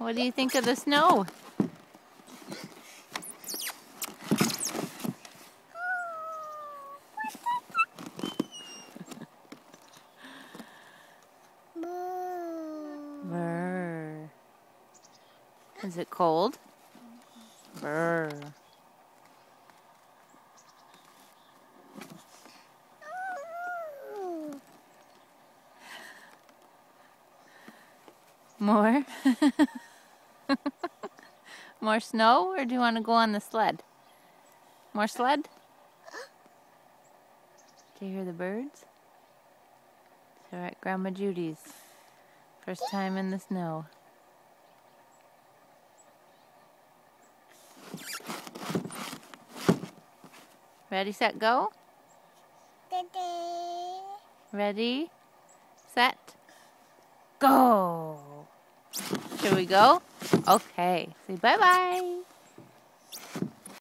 What do you think of the snow? Brr. Is it cold? Brr. More? More snow, or do you want to go on the sled? More sled? Do you hear the birds? So we're at Grandma Judy's. First time in the snow. Ready, set, go? Ready, set, go! Should we go? Okay. Say bye-bye.